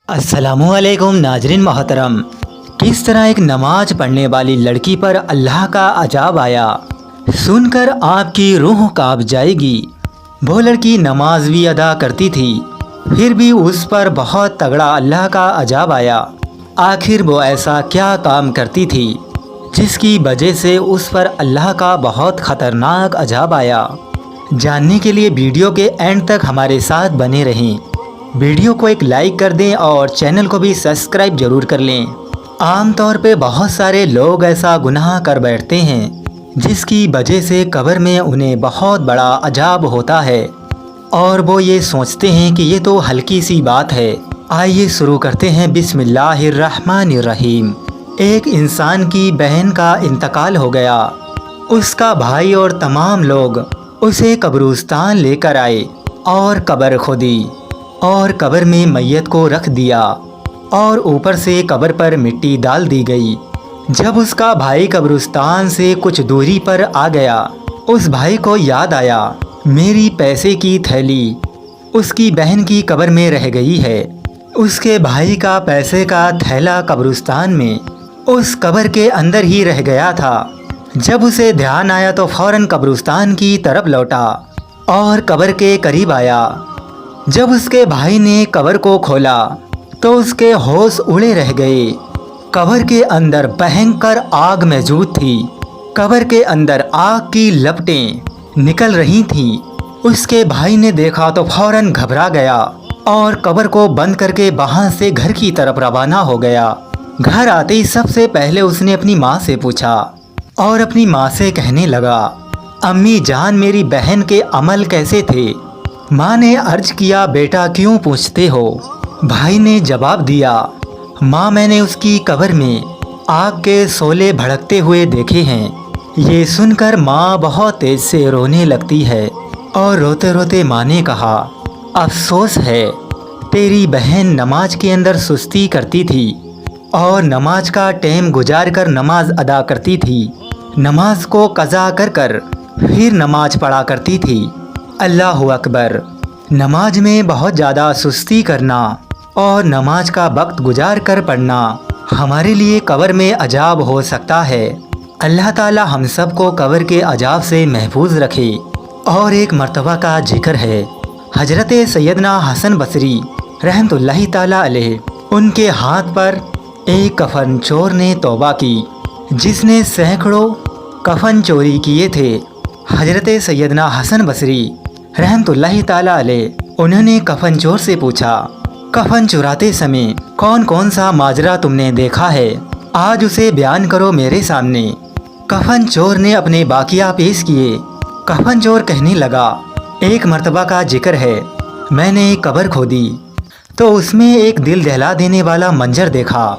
अस्सलामुअलैकुम नाजरीन मोहतरम। किस तरह एक नमाज पढ़ने वाली लड़की पर अल्लाह का अजाब आया, सुनकर आपकी रूह कांप जाएगी। वो लड़की नमाज भी अदा करती थी, फिर भी उस पर बहुत तगड़ा अल्लाह का अजाब आया। आखिर वो ऐसा क्या काम करती थी जिसकी वजह से उस पर अल्लाह का बहुत ख़तरनाक अजाब आया। जानने के लिए वीडियो के एंड तक हमारे साथ बने रहें। वीडियो को एक लाइक कर दें और चैनल को भी सब्सक्राइब जरूर कर लें। आमतौर पे बहुत सारे लोग ऐसा गुनाह कर बैठते हैं जिसकी वजह से कब्र में उन्हें बहुत बड़ा अजाब होता है और वो ये सोचते हैं कि ये तो हल्की सी बात है। आइए शुरू करते हैं। बिस्मिल्लाहिर्रहमानिर्रहीम। एक इंसान की बहन का इंतकाल हो गया। उसका भाई और तमाम लोग उसे कब्रिस्तान लेकर आए और कब्र खोदी और कब्र में मैयत को रख दिया और ऊपर से कब्र पर मिट्टी डाल दी गई। जब उसका भाई कब्रिस्तान से कुछ दूरी पर आ गया, उस भाई को याद आया मेरी पैसे की थैली उसकी बहन की कब्र में रह गई है। उसके भाई का पैसे का थैला कब्रिस्तान में उस कब्र के अंदर ही रह गया था। जब उसे ध्यान आया तो फौरन कब्रिस्तान की तरफ लौटा और कब्र के करीब आया। जब उसके भाई ने कब्र को खोला तो उसके होश उड़े रह गए। कब्र के अंदर भयंकर आग मौजूद थी। कब्र के अंदर आग की लपटें निकल रही थीं। उसके भाई ने देखा तो फौरन घबरा गया और कब्र को बंद करके वहां से घर की तरफ रवाना हो गया। घर आते ही सबसे पहले उसने अपनी माँ से पूछा और अपनी माँ से कहने लगा, अम्मी जान मेरी बहन के अमल कैसे थे। माँ ने अर्ज किया, बेटा क्यों पूछते हो। भाई ने जवाब दिया, माँ मैंने उसकी कब्र में आग के शोले भड़कते हुए देखे हैं। ये सुनकर माँ बहुत तेज से रोने लगती है और रोते रोते माँ ने कहा, अफसोस है तेरी बहन नमाज के अंदर सुस्ती करती थी और नमाज का टाइम गुजार कर नमाज अदा करती थी। नमाज को कज़ा कर कर फिर नमाज पढ़ा करती थी। अल्लाहु अकबर। नमाज में बहुत ज़्यादा सुस्ती करना और नमाज का वक्त गुजार कर पढ़ना हमारे लिए कब्र में अजाब हो सकता है। अल्लाह ताला हम सब को कब्र के अजाब से महफूज रखे। और एक मर्तबा का जिक्र है, हजरत सैयदना हसन बसरी रहमतुल्लाहि ताला अलैह, उनके हाथ पर एक कफन चोर ने तौबा की जिसने सैकड़ों कफन चोरी किए थे। हजरत सैयदना हसन बसरी रहमतुल्लाहि ताला अलैह, उन्होंने कफन चोर से पूछा, कफन चुराते समय कौन कौन सा माजरा तुमने देखा है, आज उसे बयान करो मेरे सामने। कफन चोर ने अपने बाकिया पेश किए। कफन चोर कहने लगा, एक मर्तबा का जिक्र है, मैंने एक कब्र खोदी तो उसमें एक दिल दहला देने वाला मंजर देखा।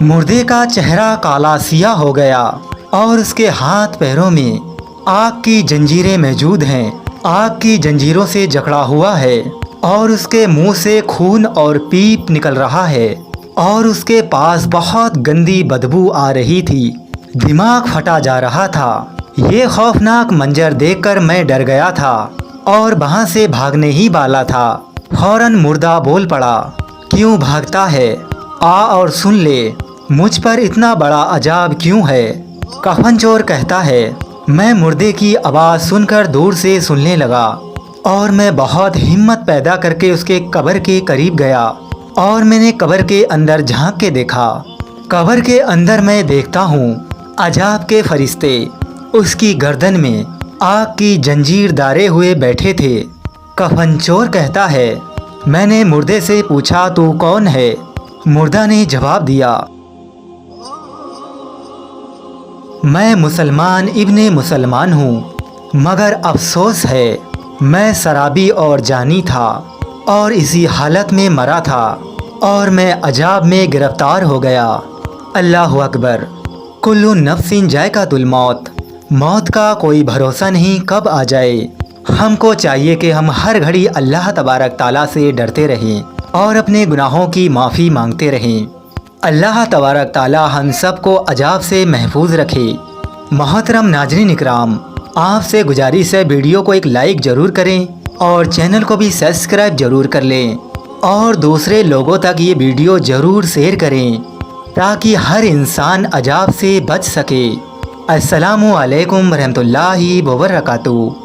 मुर्दे का चेहरा काला सियाह हो गया और उसके हाथ पैरों में आग की जंजीरें मौजूद हैं। आग की जंजीरों से जकड़ा हुआ है और उसके मुंह से खून और पीप निकल रहा है और उसके पास बहुत गंदी बदबू आ रही थी। दिमाग फटा जा रहा था। ये खौफनाक मंजर देखकर मैं डर गया था और वहां से भागने ही वाला था। फौरन मुर्दा बोल पड़ा, क्यों भागता है, आ और सुन ले मुझ पर इतना बड़ा अजाब क्यों है। कफन चोर कहता है, मैं मुर्दे की आवाज़ सुनकर दूर से सुनने लगा और मैं बहुत हिम्मत पैदा करके उसके कब्र के करीब गया और मैंने कब्र के अंदर झांक के देखा। कब्र के अंदर मैं देखता हूँ अजाब के फरिश्ते उसकी गर्दन में आग की जंजीर डाले हुए बैठे थे। कफन चोर कहता है, मैंने मुर्दे से पूछा तू कौन है। मुर्दा ने जवाब दिया, मैं मुसलमान इब्ने मुसलमान हूँ, मगर अफसोस है मैं शराबी और जानी था और इसी हालत में मरा था और मैं अजाब में गिरफ्तार हो गया। अल्लाहु अकबर। कुल्लु नफ्सिन जायकातुल मौत। मौत का कोई भरोसा नहीं कब आ जाए। हमको चाहिए कि हम हर घड़ी अल्लाह तबारक ताला से डरते रहें और अपने गुनाहों की माफ़ी मांगते रहें। अल्लाह तबारक ताला हम सब को अजाब से महफूज रखे। मोहतरम नाज़रीन इकराम, आपसे गुजारिश है वीडियो को एक लाइक ज़रूर करें और चैनल को भी सब्सक्राइब ज़रूर कर लें اور دوسرے لوگوں تک یہ ویڈیو ضرور شیئر کریں تاکہ ہر انسان عذاب سے بچ سکے۔ السلام علیکم ورحمۃ اللہ وبرکاتہ۔